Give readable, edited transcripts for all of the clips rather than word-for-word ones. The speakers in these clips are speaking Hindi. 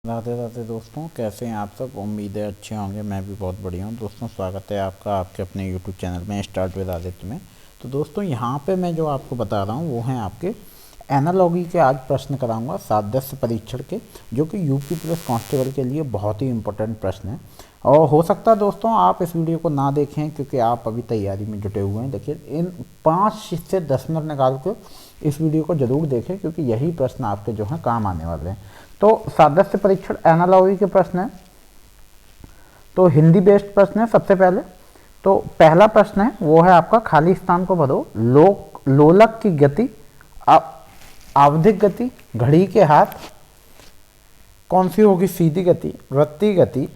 राधे राधे दोस्तों, कैसे हैं आप सब। उम्मीद है अच्छे होंगे। मैं भी बहुत बढ़िया हूँ दोस्तों। स्वागत है आपका आपके अपने यूट्यूब चैनल में स्टार्ट विद आदित्य में। तो दोस्तों यहाँ पे मैं जो आपको बता रहा हूँ वो हैं आपके एनालॉगी के आज प्रश्न कराऊंगा सादृश्य परीक्षण के, जो कि यूपी पुलिस कांस्टेबल के लिए बहुत ही इंपॉर्टेंट प्रश्न है। और हो सकता है दोस्तों आप इस वीडियो को ना देखें क्योंकि आप अभी तैयारी में जुटे हुए हैं। देखिए, इन 5 से 10 मिनट निकाल के इस वीडियो को जरूर देखें क्योंकि यही प्रश्न आपके जो हैं काम आने वाले हैं। तो सादृश्य परीक्षण एनालॉगी के प्रश्न है, तो हिंदी बेस्ड प्रश्न है। सबसे पहले तो पहला प्रश्न है वो है आपका, खाली स्थान को भरो। लोलक की गति, आवधिक गति, घड़ी के हाथ कौन सी होगी? सीधी गति, वृत्तीय गति,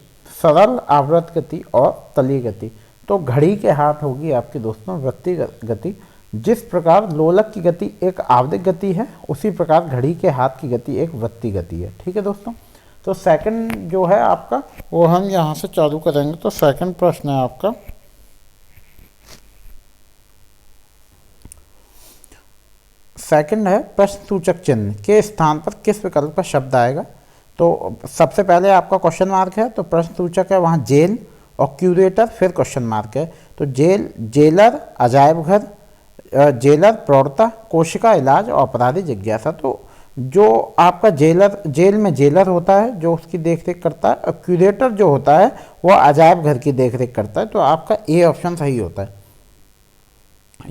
सरल आवर्त गति और तलीय गति। तो घड़ी के हाथ होगी आपकी दोस्तों वृत्तीय गति। जिस प्रकार लोलक की गति एक आवधिक गति है, उसी प्रकार घड़ी के हाथ की गति एक वृत्तीय गति है। ठीक है दोस्तों। तो सेकंड जो है आपका वो हम यहाँ से चालू करेंगे। तो सेकंड प्रश्न है आपका, सेकंड है प्रश्न सूचक चिन्ह के स्थान पर किस विकल्प का शब्द आएगा? तो सबसे पहले आपका क्वेश्चन मार्क है, तो प्रश्न सूचक है वहाँ जेल और क्यूरेटर, फिर क्वेश्चन मार्क है। तो जेल, जेलर, अजायब घर, जेलर प्रौढ़ता, कोशिका इलाज और अपराधी जिज्ञासा। तो जो आपका जेलर, जेल में जेलर होता है जो उसकी देख रेख करता है, और क्यूरेटर जो होता है वह अजायब घर की देख रेख करता है। तो आपका ए ऑप्शन सही होता है।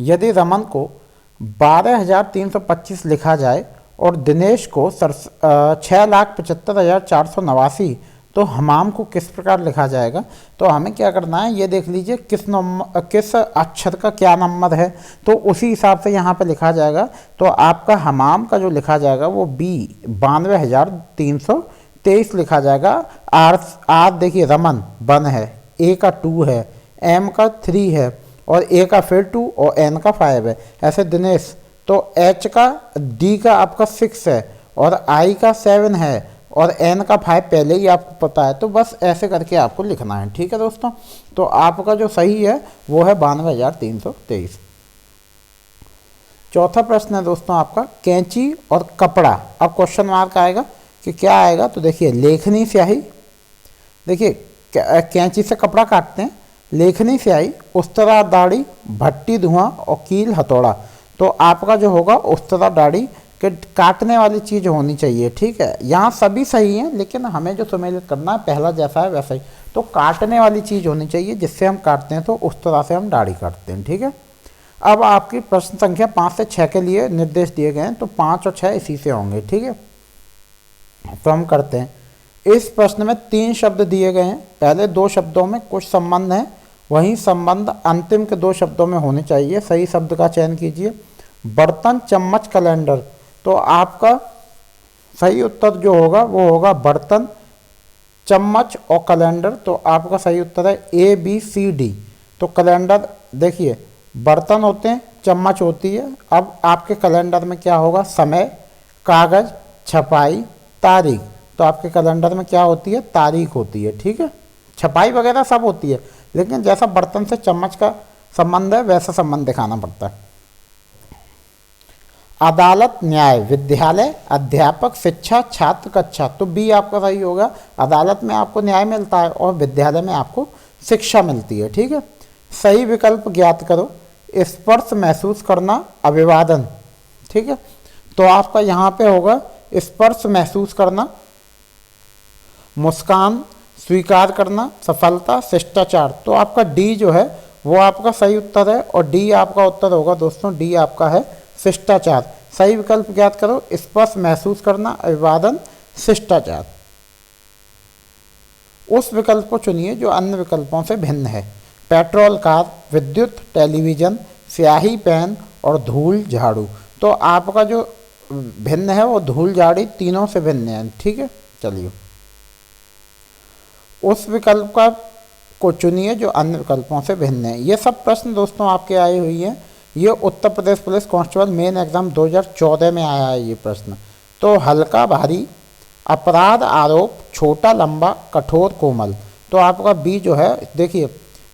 यदि रमन को 12,325 लिखा जाए और दिनेश को 6,75,489, तो हमाम को किस प्रकार लिखा जाएगा? तो हमें क्या करना है, ये देख लीजिए किस अक्षर का क्या नंबर है, तो उसी हिसाब से यहाँ पे लिखा जाएगा। तो आपका हमाम का जो लिखा जाएगा वो बी 92,323 लिखा जाएगा। आर देखिए रमन 1 है, ए का 2 है, एम का 3 है और ए का फिर 2 और एन का 5 है। ऐसे दिनेश, तो एच का, डी का आपका 6 है और आई का 7 है और एन का 5 पहले ही आपको पता है। तो बस ऐसे करके आपको लिखना है। ठीक है दोस्तों। तो आपका जो सही है वो है 92,323। चौथा प्रश्न है दोस्तों आपका, कैंची और कपड़ा। अब क्वेश्चन मार्क आएगा कि क्या आएगा? तो देखिए, लेखनी स्याही, देखिए कैंची से कपड़ा काटते हैं, लेखनी स्याही, उस्तरा दाढ़ी, भट्टी धुआं और कील हथौड़ा। तो आपका जो होगा उस्तरा दाढ़ी के काटने वाली चीज़ होनी चाहिए। ठीक है, यहाँ सभी सही हैं लेकिन हमें जो सम्मिलित करना है पहला जैसा है वैसा ही। तो काटने वाली चीज़ होनी चाहिए जिससे हम काटते हैं, तो उस तरह से हम दाढ़ी काटते हैं। ठीक है। अब आपकी प्रश्न संख्या 5 से 6 के लिए निर्देश दिए गए हैं, तो 5 और 6 इसी से होंगे। ठीक है, तो हम करते हैं। इस प्रश्न में 3 शब्द दिए गए हैं। पहले 2 शब्दों में कुछ संबंध है, वही संबंध अंतिम के 2 शब्दों में होने चाहिए। सही शब्द का चयन कीजिए। बर्तन, चम्मच, कैलेंडर। तो आपका सही उत्तर जो होगा वो होगा बर्तन, चम्मच और कैलेंडर। तो आपका सही उत्तर है ए बी सी डी। तो कैलेंडर देखिए, बर्तन होते हैं, चम्मच होती है। अब आपके कैलेंडर में क्या होगा? समय, कागज़, छपाई, तारीख। तो आपके कैलेंडर में क्या होती है? तारीख होती है। ठीक है, छपाई वगैरह सब होती है, लेकिन जैसा बर्तन से चम्मच का संबंध है वैसा संबंध दिखाना पड़ता है। अदालत, न्याय, विद्यालय, अध्यापक, शिक्षा, छात्र, कक्षा। तो बी आपका सही होगा। अदालत में आपको न्याय मिलता है और विद्यालय में आपको शिक्षा मिलती है। ठीक है। सही विकल्प ज्ञात करो। स्पर्श महसूस करना, अभिवादन। ठीक है, तो आपका यहाँ पे होगा स्पर्श महसूस करना, मुस्कान, स्वीकार करना, सफलता, शिष्टाचार। तो आपका डी जो है वो आपका सही उत्तर है और डी आपका उत्तर होगा दोस्तों। डी आपका है शिष्टाचार। सही विकल्प ज्ञात करो। स्पर्श महसूस करना, अभिवादन, शिष्टाचार। उस विकल्प को चुनिए जो अन्य विकल्पों से भिन्न है। पेट्रोल कार, विद्युत, टेलीविजन, स्याही पेन और धूल झाड़ू। तो आपका जो भिन्न है वो धूल झाड़ी तीनों से भिन्न है। ठीक है, चलिए उस विकल्प का को चुनिए जो अन्य विकल्पों से भिन्न है। ये सब प्रश्न दोस्तों आपके आए हुई हैं। ये Uttar Pradesh police constable main exam 2014 में आया है ये प्रश्न। तो हल्का भारी, अपराध आरोप, छोटा लंबा, कठोर कोमल। तो आपका बी जो है, देखिए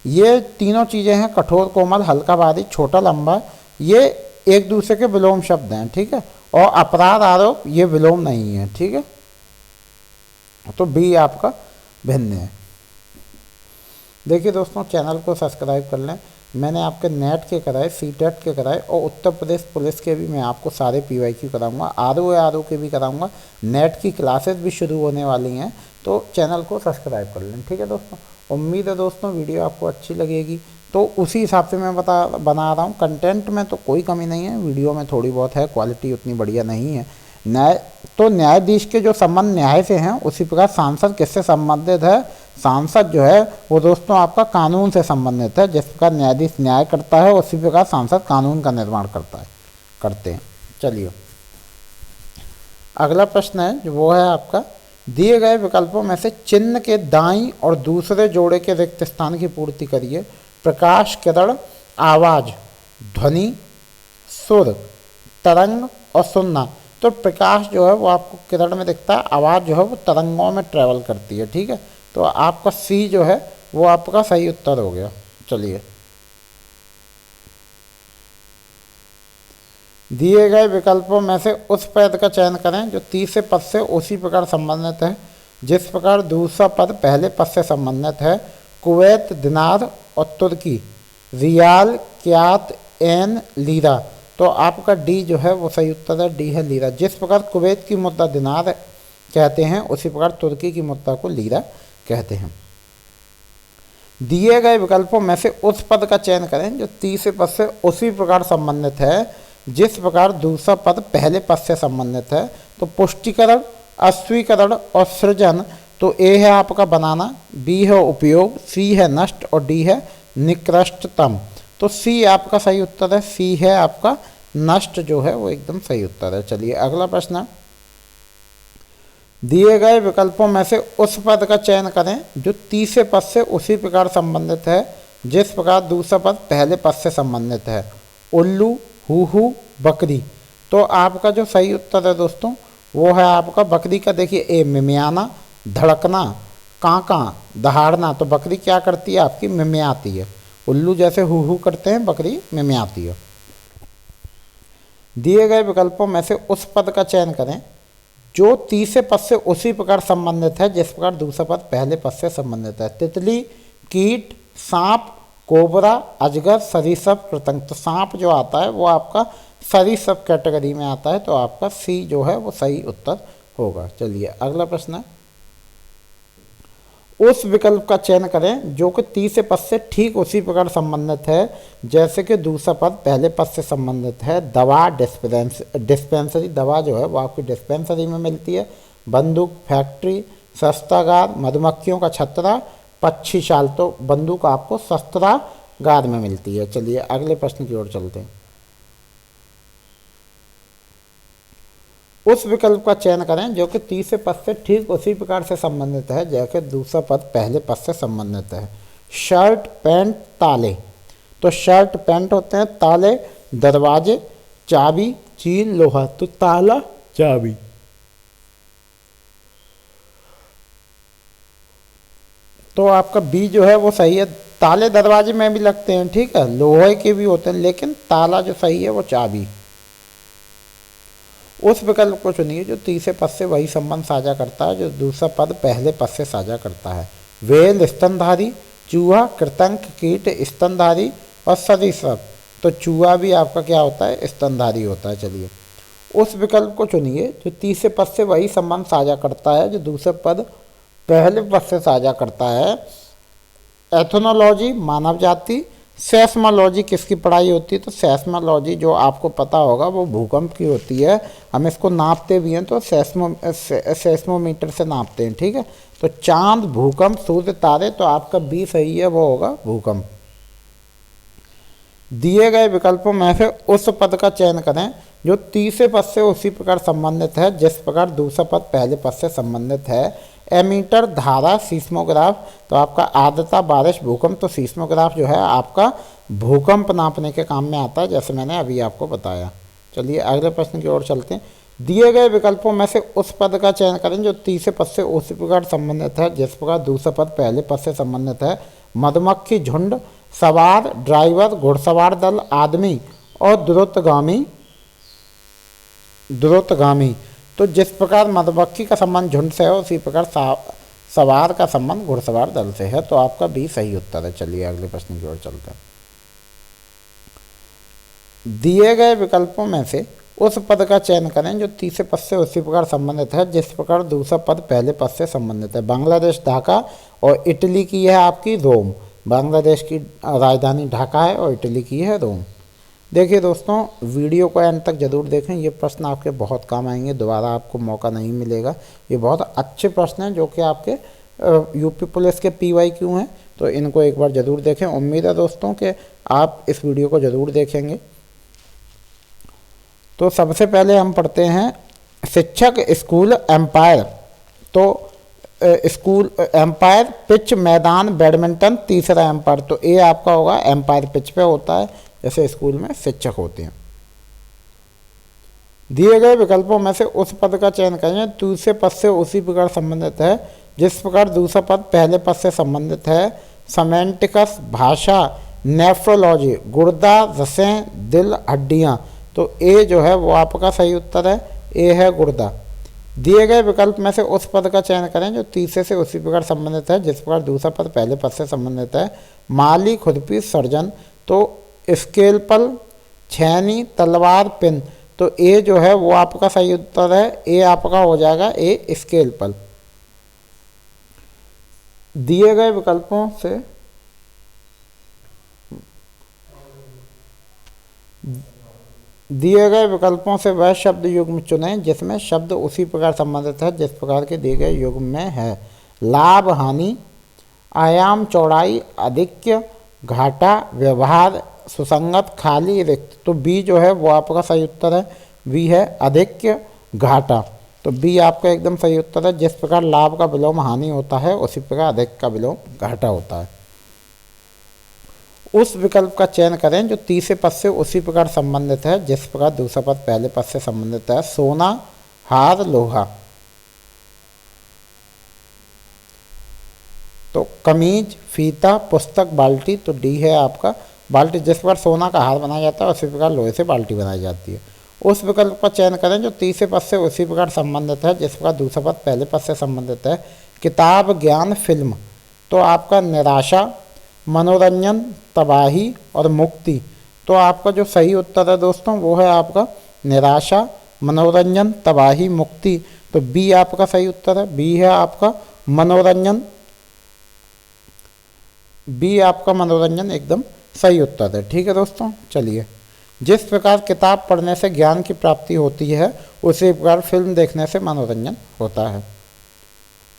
ये तीनों चीज़ें हैं, कठोर कोमल, हल्का भारी, छोटा लंबा, ये एक दूसरे के विलोम शब्द हैं। ठीक है, और अपराध आरोप ये विलोम नहीं है। ठीक है, तो बी आपका भिन्न है। देखिए दोस्तों, चैनल को सब्सक्राइब कर लें। मैंने आपके नेट के कराए, सीटेट के कराए और उत्तर प्रदेश पुलिस के भी मैं आपको सारे PYQ कराऊंगा, RO के भी कराऊंगा। नेट की क्लासेस भी शुरू होने वाली हैं, तो चैनल को सब्सक्राइब कर लें। ठीक है दोस्तों, उम्मीद है दोस्तों वीडियो आपको अच्छी लगेगी। तो उसी हिसाब से मैं बना रहा हूँ। कंटेंट में तो कोई कमी नहीं है, वीडियो में थोड़ी बहुत है, क्वालिटी उतनी बढ़िया नहीं है। न्यायाधीश के जो संबंध न्याय से हैं, उसी प्रकार सांसद किससे संबंधित है? सांसद जो है वो दोस्तों आपका कानून से संबंधित है। जिस प्रकार न्यायाधीश न्याय करता है, उसी प्रकार सांसद कानून का निर्माण करते हैं। चलिए अगला प्रश्न है, जो वो है आपका, दिए गए विकल्पों में से चिन्ह के दाईं और दूसरे जोड़े के रिक्त स्थान की पूर्ति करिए। प्रकाश, किरण, आवाज, ध्वनि, सुर, तरंग और सुनना। तो प्रकाश जो है वो आपको किरण में दिखता है, आवाज़ जो है वो तरंगों में ट्रेवल करती है। ठीक है, तो आपका सी जो है वो आपका सही उत्तर हो गया। चलिए दिए गए विकल्पों में से उस पद का चयन करें जो तीसरे पद से उसी प्रकार संबंधित है जिस प्रकार दूसरा पद पहले पद से संबंधित है। कुवैत, दिनार और तुर्की, रियाल, क्यात, एन, लीरा। तो आपका डी जो है वो सही उत्तर है, डी है लीरा। जिस प्रकार कुवैत की मुद्रा दिनार कहते हैं, उसी प्रकार तुर्की की मुद्रा को लीरा कहते हैं। दिए गए विकल्पों में से उस पद का चयन करें जो तीसरे पद से उसी प्रकार संबंधित है जिस प्रकार दूसरा पद पहले पद से संबंधित है। तो पुष्टिकरण, अस्वीकरण और सृजन। तो ए है आपका बनाना, बी है उपयोग, सी है नष्ट और डी है निकृष्टतम। तो सी आपका सही उत्तर है, सी है आपका नष्ट जो है वो एकदम सही उत्तर है। चलिए अगला प्रश्न, दिए गए विकल्पों में से उस पद का चयन करें जो तीसरे पद से उसी प्रकार संबंधित है जिस प्रकार दूसरा पद पहले पद से संबंधित है। उल्लू, हूहू, बकरी। तो आपका जो सही उत्तर है दोस्तों वो है आपका बकरी का। देखिए ए, मिमियाना, धड़कना, कांका, दहाड़ना। तो बकरी क्या करती है आपकी? मिमियाती है। उल्लू जैसे हूहू करते हैं, बकरी मिमियाती है। दिए गए विकल्पों में से उस पद का चयन करें जो तीसरे पद से उसी प्रकार संबंधित है जिस प्रकार दूसरा पद पहले पद से संबंधित है। तितली, कीट, सांप, कोबरा, अजगर, सरीसृप, कृतंग। तो सांप जो आता है वो आपका सरीसृप कैटेगरी में आता है, तो आपका सी जो है वो सही उत्तर होगा। चलिए अगला प्रश्न है, उस विकल्प का चयन करें जो कि तीसरे पद से ठीक उसी प्रकार संबंधित है जैसे कि दूसरा पद पहले पद से संबंधित है। दवा, डिस्पेंसरी। दवा जो है वो आपकी डिस्पेंसरी में मिलती है। बंदूक, फैक्ट्री, शस्त्रागार, मधुमक्खियों का छत्ता, पक्षीशाल। तो बंदूक आपको शस्त्रागार में मिलती है। चलिए अगले प्रश्न की ओर चलते हैं, उस विकल्प का चयन करें जो कि तीसरे पद से ठीक उसी प्रकार से संबंधित है जैसे दूसरा पद पहले पद से संबंधित है। शर्ट, पैंट, ताले। तो शर्ट, पैंट होते हैं, ताले दरवाजे, चाबी, चीन, लोहा। तो ताला, चाबी। तो आपका बी जो है वो सही है। ताले दरवाजे में भी लगते हैं, ठीक है, लोहे के भी होते हैं, लेकिन ताला जो सही है वो चाबी। उस विकल्प को चुनिए जो तीसरे पद से वही संबंध साझा करता है जो दूसरा पद पहले पद से साझा करता है। वेल, स्तनधारी, चूहा, कृतंक, कीट, स्तनधारी और सरीसृप। तो चूहा भी आपका क्या होता है? स्तनधारी होता है। चलिए उस विकल्प को चुनिए जो तीसरे पद से वही संबंध साझा करता है जो दूसरे पद पहले पद से साझा करता है। एथनोलॉजी, मानव जाति। सेस्मोलॉजी किसकी पढ़ाई होती है? तो सेस्मोलॉजी जो आपको पता होगा वो भूकंप की होती है। हम इसको नापते भी हैं तो सेस्मोमीटर से नापते हैं, ठीक है। तो चांद, भूकंप, सूर्य, तारे। तो आपका बी सही है, वो होगा भूकंप। दिए गए विकल्पों में से उस पद का चयन करें जो तीसरे पद से उसी प्रकार संबंधित है जिस प्रकार दूसरा पद पहले पद से संबंधित है। एमीटर, धारा, सीस्मोग्राफ। तो आपका आर्द्रता, बारिश, भूकंप। तो सीस्मोग्राफ जो है आपका भूकंप नापने के काम में आता है, जैसे मैंने अभी आपको बताया। चलिए अगले प्रश्न की ओर चलते हैं। दिए गए विकल्पों में से उस पद का चयन करें जो तीसरे पद से उसी प्रकार संबंधित है जिस प्रकार दूसरा पद पहले पद से संबंधित है। मधुमक्खी झुंड, सवार, ड्राइवर, घुड़सवार दल, आदमी और द्रुतगामी। तो जिस प्रकार मधुमक्खी का संबंध झुंड से है उसी प्रकार सवार का संबंध घुड़सवार दल से है। तो आपका बी सही उत्तर है। चलिए अगले प्रश्न की ओर चलते हैं। दिए गए विकल्पों में से उस पद का चयन करें जो तीसरे पद से उसी प्रकार संबंधित है जिस प्रकार दूसरा पद पहले पद से संबंधित है। बांग्लादेश ढाका और इटली की है आपकी रोम। बांग्लादेश की राजधानी ढाका है और इटली की है रोम। देखिए दोस्तों, वीडियो को एंड तक जरूर देखें, ये प्रश्न आपके बहुत काम आएंगे, दोबारा आपको मौका नहीं मिलेगा। ये बहुत अच्छे प्रश्न हैं जो कि आपके यूपी पुलिस के PYQ हैं, तो इनको एक बार ज़रूर देखें। उम्मीद है दोस्तों कि आप इस वीडियो को ज़रूर देखेंगे। तो सबसे पहले हम पढ़ते हैं शिक्षक स्कूल एम्पायर। तो स्कूल एम्पायर पिच मैदान बैडमिंटन तीसरा एम्पायर, तो ये आपका होगा एम्पायर पिच पे होता है, जैसे स्कूल में शिक्षक होते हैं। दिए गए विकल्पों में से उस पद का चयन करें दूसरे पद से उसी प्रकार संबंधित है जिस प्रकार दूसरा पद पहले पद से संबंधित है। सेमेंटिक्स भाषा, नेफ्रोलॉजी गुर्दा, रसें, दिल, हड्डियाँ, तो ए जो है वो आपका सही उत्तर है, ए है गुर्दा। दिए गए विकल्प में से उस पद का चयन करें जो तीसरे से उसी प्रकार संबंधित है जिस प्रकार दूसरा पद पहले पद से संबंधित है। माली, खुरपी, सर्जन, तो स्केलपल, छैनी, तलवार, पिन, तो ए जो है वो आपका सही उत्तर है, ए आपका हो जाएगा ए स्केलपल। दिए गए विकल्पों से वह शब्द युग्म चुनें जिसमें शब्द उसी प्रकार संबंधित है जिस प्रकार के दिए गए युग्म में है। लाभ, हानि, आयाम, चौड़ाई, अधिक्य, घाटा, व्यवहार, सुसंगत, खाली, रिक्त, तो बी जो है वो आपका सही उत्तर है, बी है अधिक्य घाटा। तो बी आपका एकदम सही उत्तर है। जिस प्रकार लाभ का विलोम हानि होता है उसी प्रकार अधिक का विलोम घाटा होता है। उस विकल्प का चयन करें जो तीसरे पद से उसी प्रकार संबंधित है जिस प्रकार दूसरा पद पहले पद से संबंधित है। सोना, हार, लोहा, तो कमीज, फीता, पुस्तक, बाल्टी, तो डी है आपका बाल्टी। जिस प्रकार सोना का हार बनाया जाता है उसी प्रकार लोहे से बाल्टी बनाई जाती है। उस विकल्प का चयन करें जो तीसरे पद से उसी प्रकार संबंधित है जिस प्रकार दूसरा पद पहले पद से संबंधित है। किताब, ज्ञान, फिल्म, तो आपका निराशा, मनोरंजन, तबाही और मुक्ति, तो आपका जो सही उत्तर है दोस्तों वो है आपका निराशा, मनोरंजन, तबाही, मुक्ति, तो बी आपका सही उत्तर है, बी है आपका मनोरंजन, बी आपका मनोरंजन एकदम सही उत्तर है। ठीक है दोस्तों, चलिए। जिस प्रकार किताब पढ़ने से ज्ञान की प्राप्ति होती है उसी प्रकार फिल्म देखने से मनोरंजन होता है।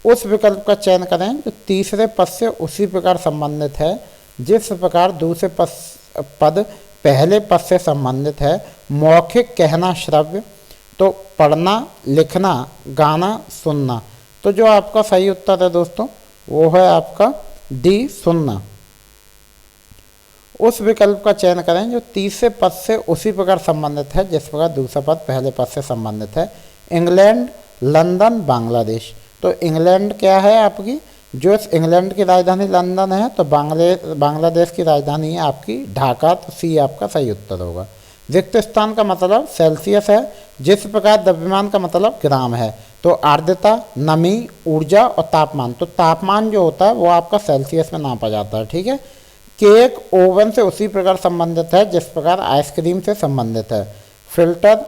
उस विकल्प का चयन करें जो तीसरे पद से उसी प्रकार संबंधित है जिस प्रकार दूसरे पद पहले पद से संबंधित है। मौखिक, कहना, श्रव्य, तो पढ़ना, लिखना, गाना, सुनना, तो जो आपका सही उत्तर है दोस्तों वो है आपका डी, सुनना। उस विकल्प का चयन करें जो तीसरे पद से उसी प्रकार संबंधित है जिस प्रकार दूसरा पद पहले पद से संबंधित है। इंग्लैंड, लंदन, बांग्लादेश, तो इंग्लैंड क्या है आपकी, जो इंग्लैंड की राजधानी लंदन है, तो बांग्लादेश की राजधानी है आपकी ढाका, तो सी आपका सही उत्तर होगा। रिक्त स्थान का मतलब सेल्सियस है, जिस प्रकार द्रव्यमान का मतलब ग्राम है, तो आर्द्रता, नमी, ऊर्जा और तापमान, तो तापमान जो होता है वो आपका सेल्सियस में नापा जाता है। ठीक है। केक ओवन से उसी प्रकार संबंधित है जिस प्रकार आइसक्रीम से संबंधित है। Filter,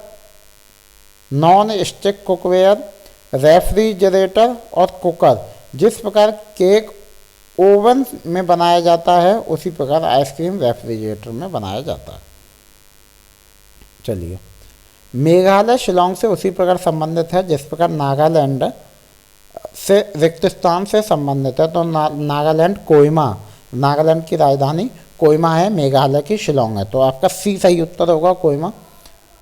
non stick cookware, refrigerator और कुकर, जिस प्रकार केक ओवन में बनाया जाता है उसी प्रकार आइसक्रीम रेफ्रिजरेटर में बनाया जाता है। चलिए। मेघालय शिलोंग से उसी प्रकार संबंधित है जिस प्रकार नागालैंड से रिक्त स्थान से संबंधित है, तो नागालैंड कोहिमा, नागालैंड की राजधानी कोहिमा है, मेघालय की शिलोंग है, तो आपका सी सही उत्तर होगा कोहिमा।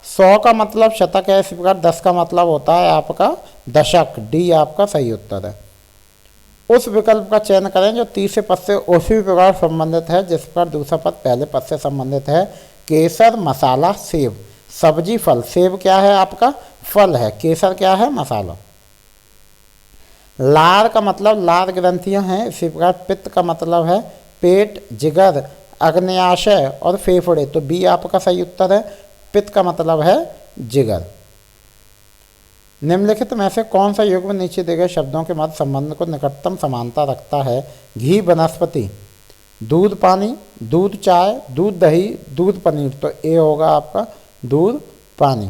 100 का मतलब शतक है, इसी प्रकार 10 का मतलब होता है आपका दशक, डी आपका सही उत्तर है। उस विकल्प का चयन करें जो तीसरे पद से उसी प्रकार संबंधित है जिस पर दूसरा पद पहले पद से संबंधित है। केसर, मसाला, सेब, सब्जी, फल, सेब क्या है आपका फल है, केसर क्या है मसाला। लार का मतलब लार ग्रंथियां हैं, इसी प्रकार पित्त का मतलब है पेट, जिगर, अग्न्याशय और फेफड़े, तो बी आपका सही उत्तर है, पित्त का मतलब है जिगर। निम्नलिखित में से कौन सा युग्म नीचे दिए गए शब्दों के मध्य संबंध को निकटतम समानता रखता है? घी वनस्पति, दूध पानी, दूध चाय, दूध दही, दूध पनीर। तो ए होगा आपका दूध पानी।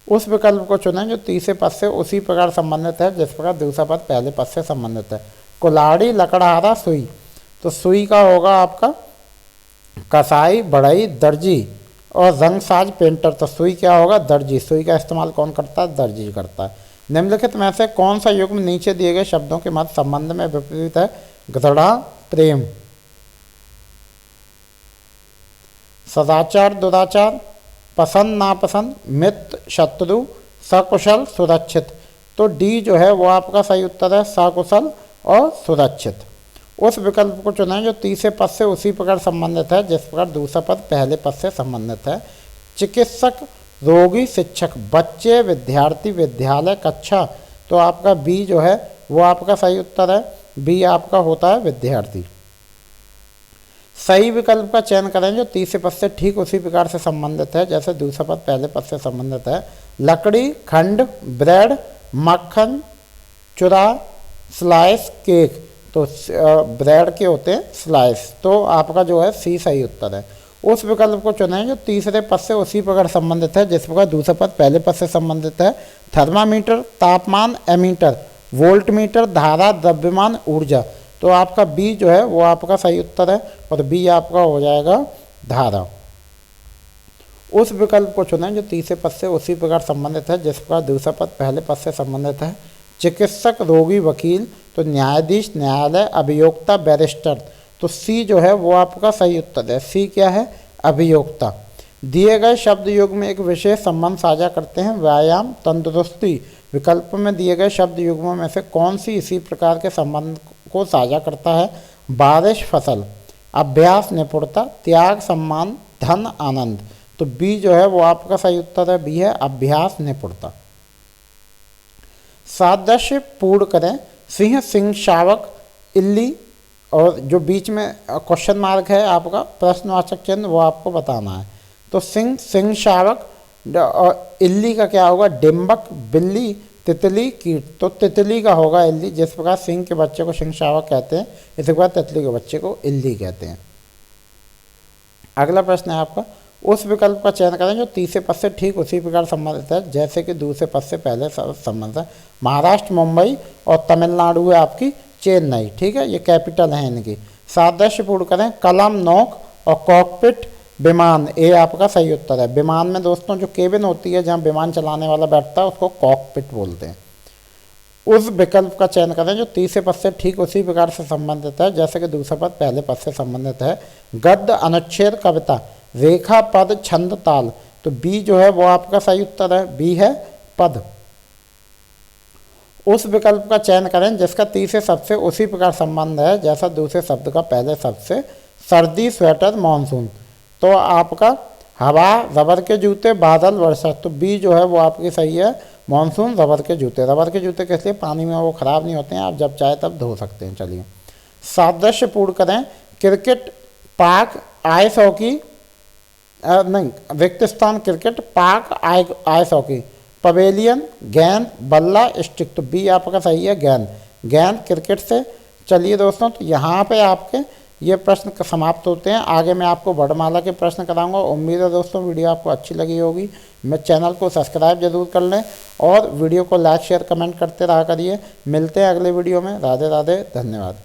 उस विकल्प को चुनें जो तीसरे पद से उसी प्रकार संबंधित है जिस प्रकार दूसरा पद पहले पद से संबंधित है। कुल्हाड़ी, लकड़हारा, सुई। तो सुई का होगा आपका कसाई, बढ़ई, दर्जी और रंगसाज, पेंटर। तो सुई क्या होगा? दर्जी। सुई का इस्तेमाल कौन करता है? दर्जी करता है। निम्नलिखित में से कौन सा युग्म नीचे दिए गए शब्दों के मध्य संबंध में विपरीत है? घृणा, प्रेम। सदाचार, दुराचार, पसंद, नापसंद, मित्र, शत्रु, सकुशल, सुरक्षित। तो डी जो है वो आपका सही उत्तर है, सकुशल और सुरक्षित। उस विकल्प को चुनें जो तीसरे पद से उसी प्रकार संबंधित है जिस प्रकार दूसरा पद पहले पद से संबंधित है। चिकित्सक, रोगी, शिक्षक, बच्चे, विद्यार्थी, विद्यालय, कक्षा। तो आपका बी जो है वो आपका सही उत्तर है, बी आपका होता है विद्यार्थी। सही विकल्प का चयन करें जो तीसरे पद से ठीक उसी प्रकार से संबंधित है जैसे दूसरा पद पहले पद से संबंधित है। लकड़ी, खंड, ब्रेड, मक्खन, चुरा, स्लाइस, केक। तो ब्रेड के होते हैं स्लाइस। तो आपका जो है सी सही उत्तर है। उस विकल्प को चुनें जो तीसरे पद से उसी प्रकार संबंधित है जिस प्रकार दूसरा पद पहले पद से संबंधित है। थर्मामीटर, तापमान, एमीटर, वोल्टमीटर, धारा, द्रव्यमान, ऊर्जा। तो आपका बी जो है वो आपका सही उत्तर है और बी आपका हो जाएगा धारा। उस विकल्प को चुनें जो तीसरे पद से उसी प्रकार संबंधित है जिस प्रकार दूसरा पद पहले पद से संबंधित है। चिकित्सक, रोगी, वकील। तो न्यायाधीश, न्यायालय, अभियोक्ता, बैरिस्टर। तो सी जो है वो आपका सही उत्तर है, सी क्या है? अभियोक्ता। दिए गए शब्द युग में एक विशेष संबंध साझा करते हैं। व्यायाम, तंदुरुस्ती। विकल्प में दिए गए शब्द युग्मों में से कौन सी इसी प्रकार के संबंध को साझा करता है? बारिश, फसल, अभ्यास, निपुणता, त्याग, सम्मान, धन, आनंद। तो बी जो है वो आपका सही उत्तर है, बी है अभ्यास, निपुणता। सादृश्य पूर्ण करें। सिंह, सिंह, शावक, इल्ली और जो बीच में क्वेश्चन मार्क है आपका प्रश्नवाचक चिन्ह वो आपको बताना है। तो सिंह, सिंह, शावक और इल्ली का क्या होगा? डिम्बक, बिल्ली, तितली, कीट। तो तितली का होगा इल्ली। जिस प्रकार सिंह के बच्चे को सिंह शावक कहते हैं इसी प्रकार तितली के बच्चे को इल्ली कहते हैं। अगला प्रश्न है आपका, उस विकल्प का चयन करें जो तीसरे पद से ठीक उसी प्रकार संबंधित है जैसे कि दूसरे पद से पहले संबंधित है। महाराष्ट्र, मुंबई और तमिलनाडु है आपकी चेन्नई। ठीक है, ये कैपिटल है इनकी। सादृश्य पूर्ण करें। कलम, नोक और कॉकपिट, विमान। ए आपका सही उत्तर है। विमान में दोस्तों जो केबिन होती है जहाँ विमान चलाने वाला बैठता है उसको कॉकपिट बोलते हैं। उस विकल्प का चयन करें जो तीसरे पद से ठीक उसी प्रकार से संबंधित है जैसे कि दूसरा पद पहले पद से संबंधित है। गद्य, अनुच्छेद, कविता, रेखा, पद, छंद, ताल। तो बी जो है वो आपका सही उत्तर है, बी है पद। उस विकल्प का चयन करें जिसका तीसरे शब्द से उसी प्रकार संबंध है जैसा दूसरे शब्द का पहले शब्द से। सर्दी, स्वेटर, मानसून। तो आपका हवा, रबर के जूते, बादल, वर्षा। तो बी जो है वो आपकी सही है, मानसून, रबर के जूते। रबर के जूते किस लिए? पानी में वो ख़राब नहीं होते हैं, आप जब चाहे तब धो सकते हैं। चलिए, सादृश्य पूर्ण करें। क्रिकेट, पाक, आइस हॉकी, नहीं, रिक्त स्थान क्रिकेट, पाक, आइस हॉकी, पवेलियन, गेंद, बल्ला, स्टिक। तो बी आपका सही है, गेंद। गेंद क्रिकेट से। चलिए दोस्तों, तो यहाँ पे आपके ये प्रश्न समाप्त होते हैं। आगे मैं आपको वर्णमाला के प्रश्न कराऊंगा। उम्मीद है दोस्तों वीडियो आपको अच्छी लगी होगी। मेरे चैनल को सब्सक्राइब जरूर कर लें और वीडियो को लाइक, शेयर, कमेंट करते रहा करिए। मिलते हैं अगले वीडियो में। राधे राधे, धन्यवाद।